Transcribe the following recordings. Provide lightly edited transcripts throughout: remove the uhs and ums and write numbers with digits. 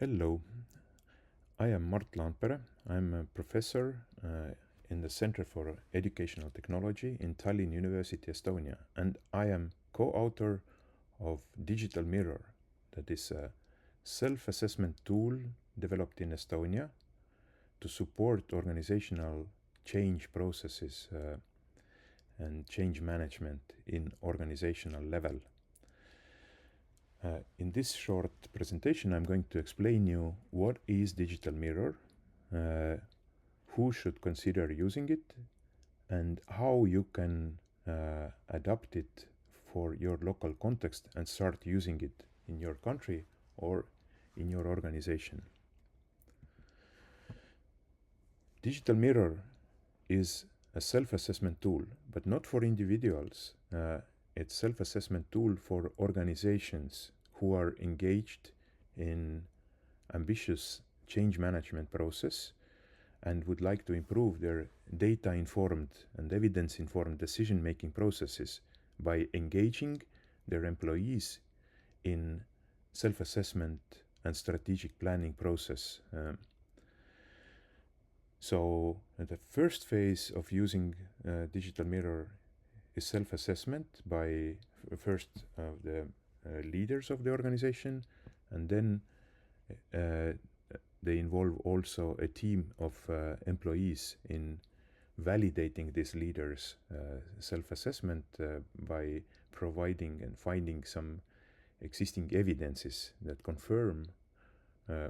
Hello, I am Mart Laanpere. I'm a professor in the Center for Educational Technology in Tallinn University, Estonia, and I am co-author of DigitalMirror, that is a self-assessment tool developed in Estonia to support organizational change processes and change management in organizational level. In this short presentation, I'm going to explain you what is DigitalMirror, who should consider using it, and how you can adapt it for your local context and start using it in your country or in your organization. DigitalMirror is a self-assessment tool, but not for individuals. It's self-assessment tool for organizations who are engaged in ambitious change management process and would like to improve their data-informed and evidence-informed decision-making processes by engaging their employees in self-assessment and strategic planning process. So the first phase of using DigitalMirror is self-assessment by first the leaders of the organization, and then they involve also a team of employees in validating these leaders' self-assessment by providing and finding some existing evidences that confirm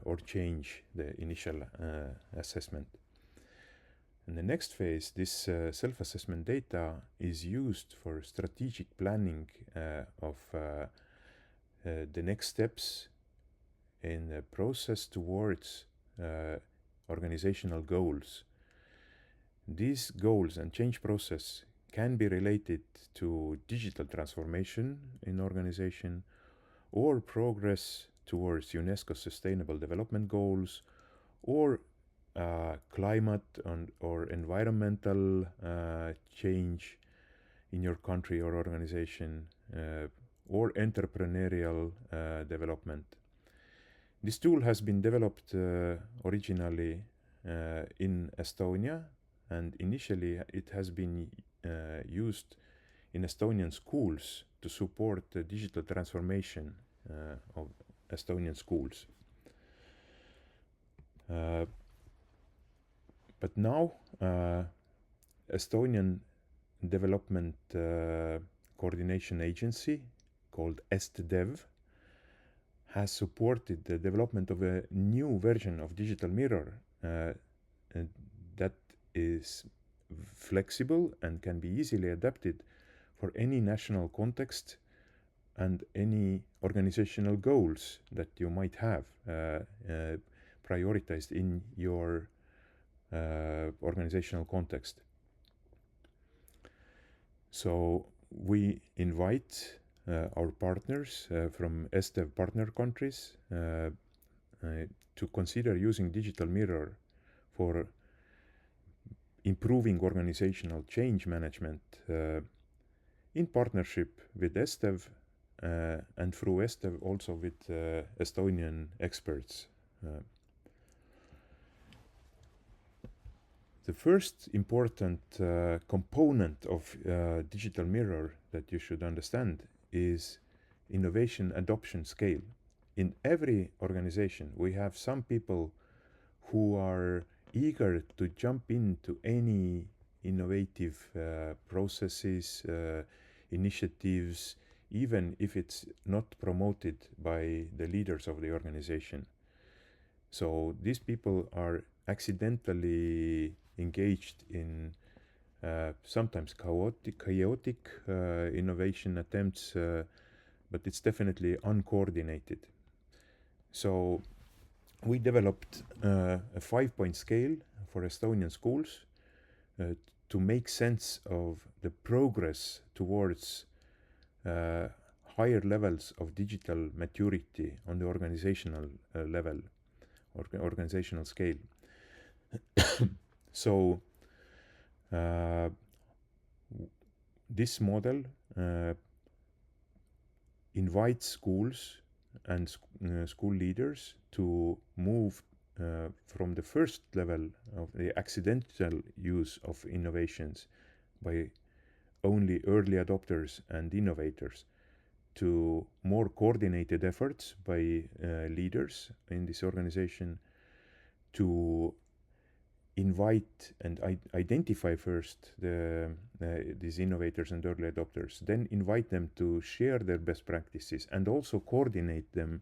or change the initial assessment. In the next phase, this self-assessment data is used for strategic planning of the next steps in the process towards organizational goals. These goals and change process can be related to digital transformation in organization or progress towards UNESCO Sustainable Development Goals or climate or environmental change in your country or organization or entrepreneurial development. This tool has been developed originally in Estonia, and initially it has been used in Estonian schools to support the digital transformation of Estonian schools. But now Estonian Development Coordination Agency, called EstDev, has supported the development of a new version of DigitalMirror that is flexible and can be easily adapted for any national context and any organizational goals that you might have prioritized in your organizational context. So we invite our partners from EstDev partner countries to consider using DigitalMirror for improving organizational change management in partnership with EstDev and through EstDev also with Estonian experts. The first important component of DigitalMirror that you should understand is innovation adoption scale. In every organization, we have some people who are eager to jump into any innovative processes, initiatives, even if it's not promoted by the leaders of the organization. So these people are accidentally engaged in sometimes chaotic innovation attempts, but it's definitely uncoordinated. So we developed a 5-point scale for Estonian schools to make sense of the progress towards higher levels of digital maturity on the organizational level or organizational scale. So this model invites schools and school leaders to move from the first level of the accidental use of innovations by only early adopters and innovators to more coordinated efforts by leaders in this organization to invite and identify first these innovators and early adopters, then invite them to share their best practices and also coordinate them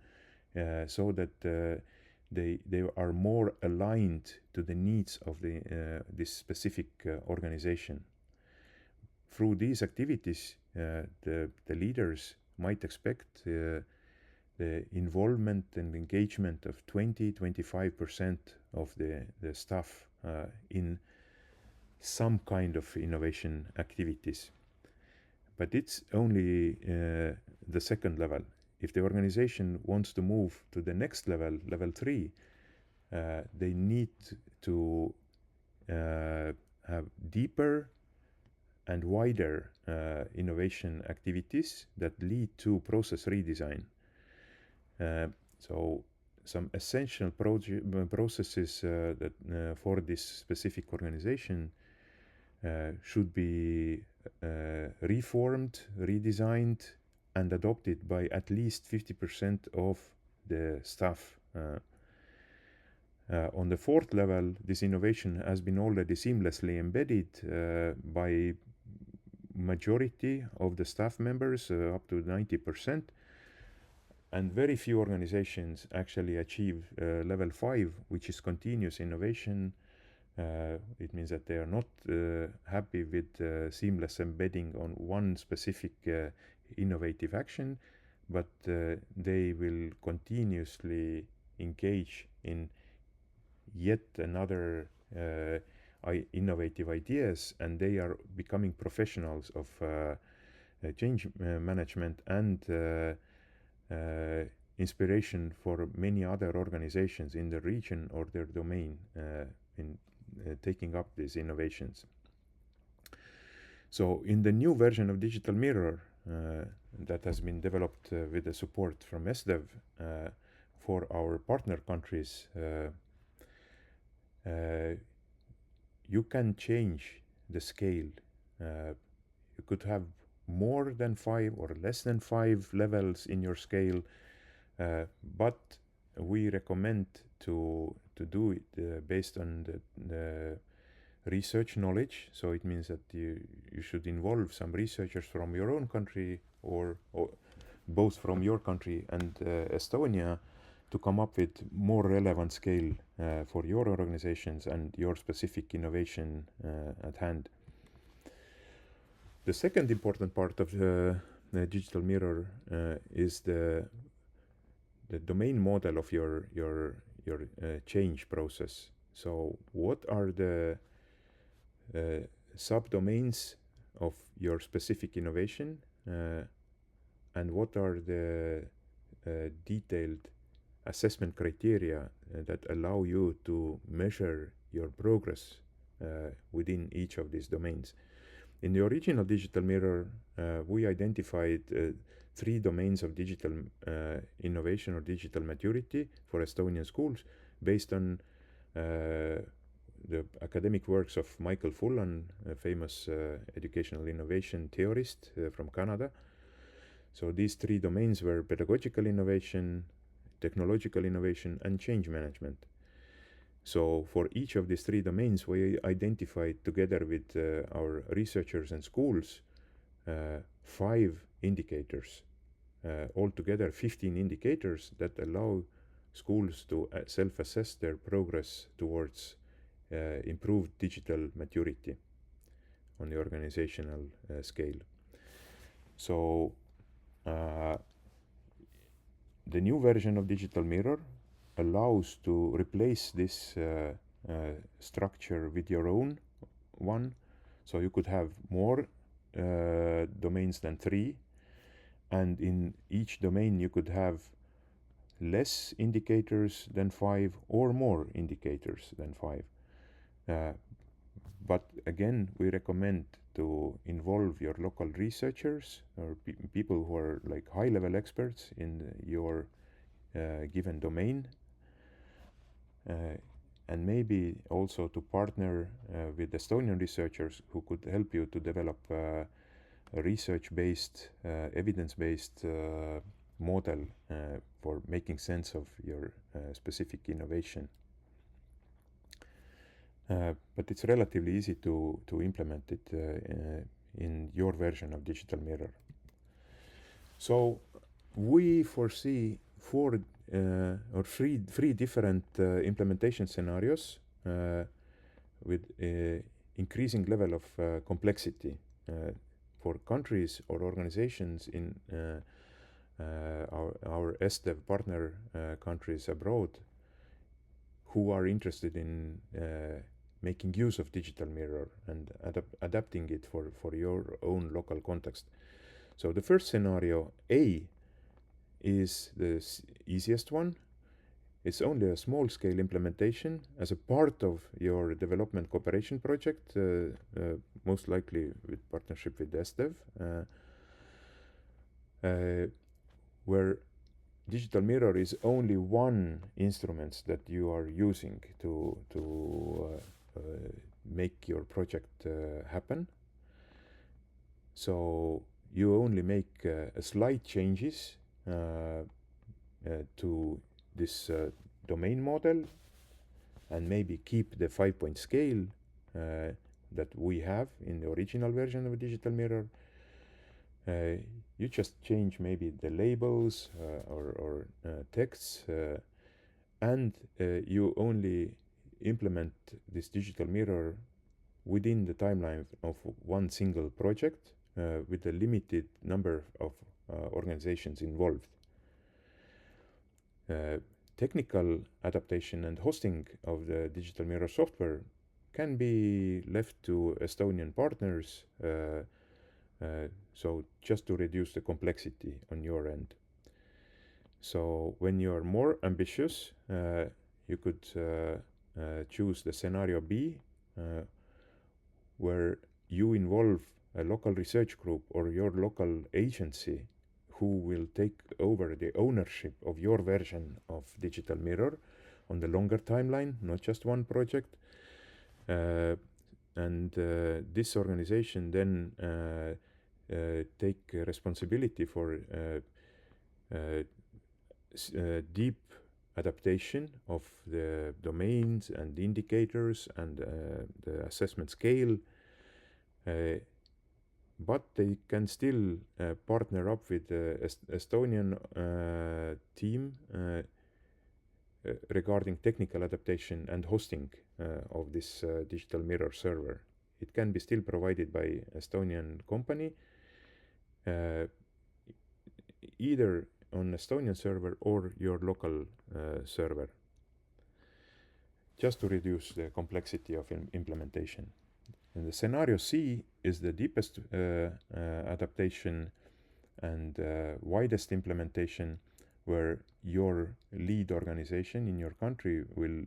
so that they are more aligned to the needs of this specific organization. Through these activities, the leaders might expect the involvement and engagement of 20-25% of the staff in some kind of innovation activities. But it's only the second level. If the organization wants to move to the next level, level 3, they need to have deeper and wider innovation activities that lead to process redesign. So some essential processes that for this specific organization should be reformed, redesigned, and adopted by at least 50% of the staff. On the fourth level, this innovation has been already seamlessly embedded by majority of the staff members, up to 90%. And very few organizations actually achieve level 5, which is continuous innovation. It means that they are not happy with seamless embedding on one specific innovative action, but they will continuously engage in yet another innovative ideas, and they are becoming professionals of change management and inspiration for many other organizations in the region or their domain in taking up these innovations. So in the new version of DigitalMirror that has been developed with the support from SDEV for our partner countries, you can change the scale. You could have more than 5 or less than 5 levels in your scale, but we recommend to do it based on the research knowledge. So it means that you should involve some researchers from your own country or both from your country and Estonia to come up with more relevant scale for your organizations and your specific innovation at hand. The second important part of the DigitalMirror is the domain model of your change process. So what are the subdomains of your specific innovation, and what are the detailed assessment criteria that allow you to measure your progress within each of these domains. In the original DigitalMirror, we identified 3 domains of digital innovation or digital maturity for Estonian schools based on the academic works of Michael Fullan, a famous educational innovation theorist from Canada. So these 3 domains were pedagogical innovation, technological innovation, and change management. So for each of these 3 domains, we identified together with our researchers and schools 5 indicators, altogether 15 indicators that allow schools to self-assess their progress towards improved digital maturity on the organizational scale. So the new version of DigitalMirror allows to replace this structure with your own one. So you could have more domains than 3, and in each domain you could have less indicators than 5 or more indicators than 5. But again, we recommend to involve your local researchers or people who are like high-level experts in your given domain, and maybe also to partner with Estonian researchers who could help you to develop a research-based, evidence-based model for making sense of your specific innovation. But it's relatively easy to implement it in your version of DigitalMirror. So we foresee three different implementation scenarios with increasing level of complexity for countries or organizations in our SDEV partner countries abroad who are interested in making use of DigitalMirror and adapting it for your own local context. So the first scenario, A, is the easiest one. It's only a small-scale implementation as a part of your development cooperation project, most likely with partnership with SDEV, where DigitalMirror is only one instrument that you are using to make your project happen. So you only make slight changes to this domain model and maybe keep the 5-point scale that we have in the original version of DigitalMirror. You just change maybe the labels or texts, and you only implement this DigitalMirror within the timeline of one single project with a limited number of organizations involved. Technical adaptation and hosting of the DigitalMirror software can be left to Estonian partners, so just to reduce the complexity on your end. So when you are more ambitious, you could choose the scenario B, where you involve a local research group or your local agency who will take over the ownership of your version of DigitalMirror on the longer timeline, not just one project. And this organization then take responsibility for deep adaptation of the domains and indicators and the assessment scale, but they can still partner up with the Estonian team regarding technical adaptation and hosting of this DigitalMirror server. It can be still provided by Estonian company, either on Estonian server or your local server, just to reduce the complexity of implementation. And the scenario C is the deepest adaptation and widest implementation, where your lead organization in your country will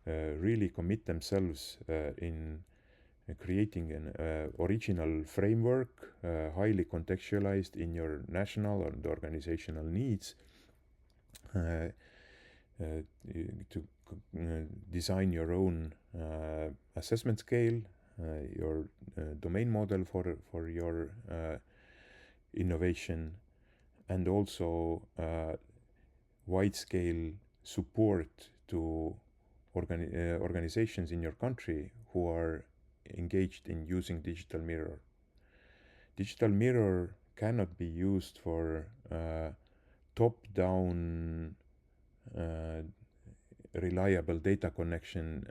really commit themselves in creating an original framework, highly contextualized in your national and organizational needs, to design your own assessment scale, your domain model for your innovation, and also wide-scale support to organizations in your country who are engaged in using DigitalMirror. DigitalMirror cannot be used for top-down reliable data collection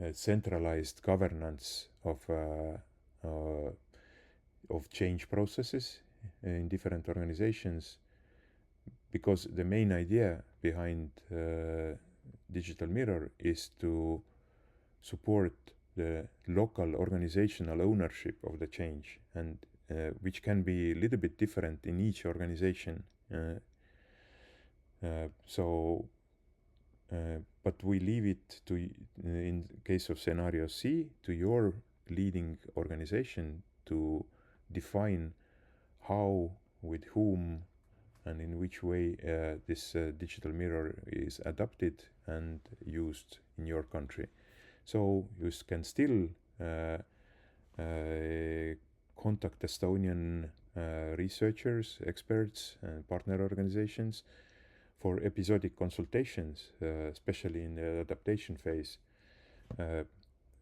and centralized governance of change processes in different organizations, because the main idea behind DigitalMirror is to support the local organizational ownership of the change, and which can be a little bit different in each organization. But we leave it to, in case of scenario C, to your leading organization to define how with whom and in which way this digital mirror is adapted and used in your country. So you can still contact Estonian researchers, experts, and partner organizations for episodic consultations, especially in the adaptation phase.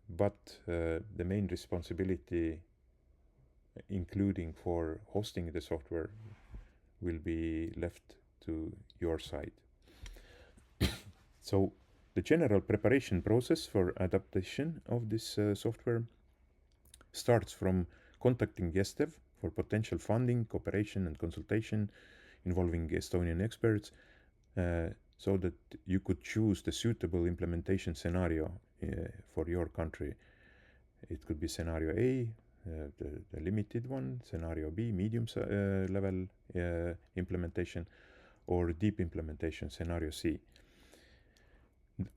But the main responsibility, including for hosting the software, will be left to your side. So the general preparation process for adaptation of this software starts from contacting GESTEV for potential funding, cooperation, and consultation involving Estonian experts, so that you could choose the suitable implementation scenario for your country. It could be scenario A, the limited one, scenario B, medium level implementation, or deep implementation, scenario C.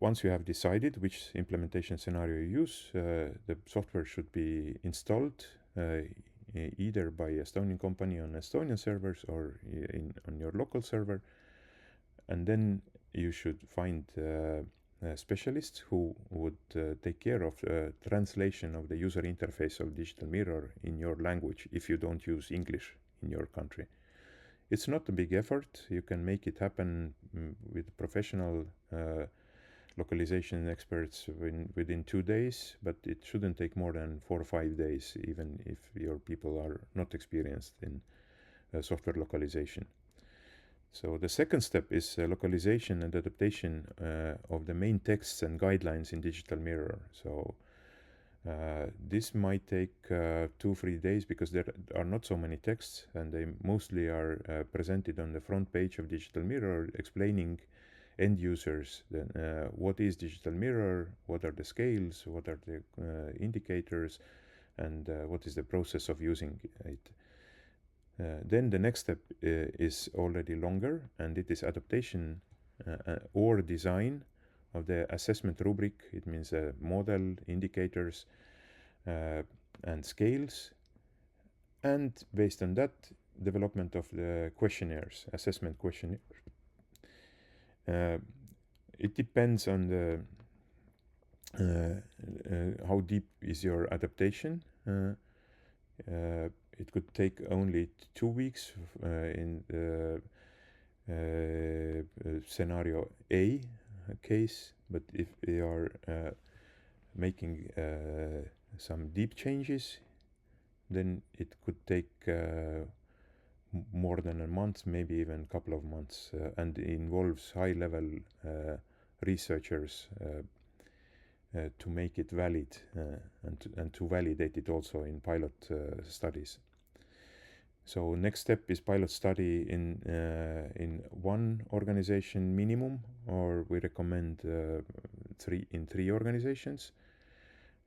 Once you have decided which implementation scenario you use, the software should be installed either by Estonian company on Estonian servers or on your local server. And then you should find specialists who would take care of translation of the user interface of DigitalMirror in your language if you don't use English in your country. It's not a big effort. You can make it happen with professional localization experts within 2 days, but it shouldn't take more than 4 or 5 days, even if your people are not experienced in software localization. So the second step is localization and adaptation of the main texts and guidelines in DigitalMirror. So this might take 2-3 days because there are not so many texts, and they mostly are presented on the front page of DigitalMirror, explaining end users what is DigitalMirror, what are the scales, what are the indicators, and what is the process of using it. Then the next step is already longer, and it is adaptation or design of the assessment rubric. It means model, indicators, and scales, and based on that, development of the questionnaires, assessment questionnaire. It depends on the how deep is your adaptation. It could take only 2 weeks in the scenario A case, but if we are making some deep changes, then it could take more than a month, maybe even a couple of months, and involves high-level researchers to make it valid and to validate it also in pilot studies. So next step is pilot study in one organization minimum, or we recommend 3 organizations,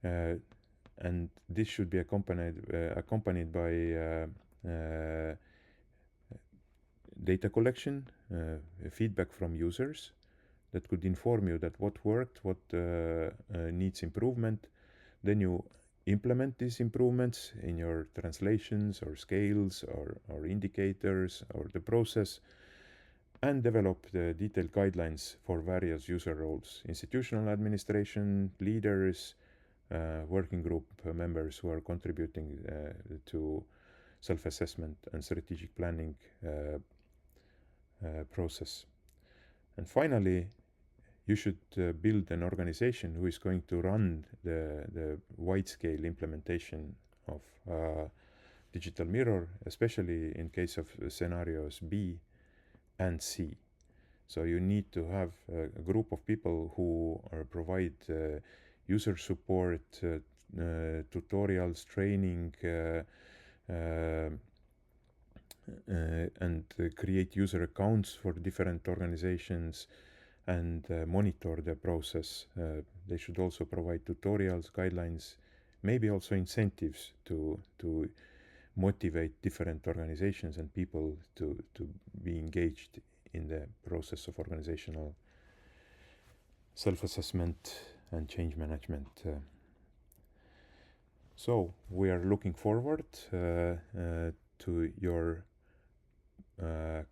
and this should be accompanied by data collection, feedback from users that could inform you that what worked, what needs improvement. Then you implement these improvements in your translations or scales or indicators or the process, and develop the detailed guidelines for various user roles, institutional administration, leaders, working group members who are contributing to self-assessment and strategic planning process. And finally, you should build an organization who is going to run the wide-scale implementation of DigitalMirror, especially in case of scenarios B and C. So you need to have a group of people who provide user support, tutorials, training, and create user accounts for different organizations and monitor the process. They should also provide tutorials, guidelines, maybe also incentives to motivate different organizations and people to be engaged in the process of organizational self-assessment and change management. So we are looking forward to your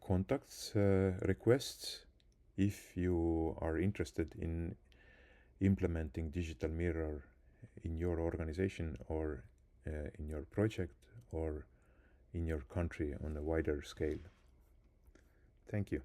contacts requests if you are interested in implementing DigitalMirror in your organization or in your project or in your country on a wider scale. Thank you.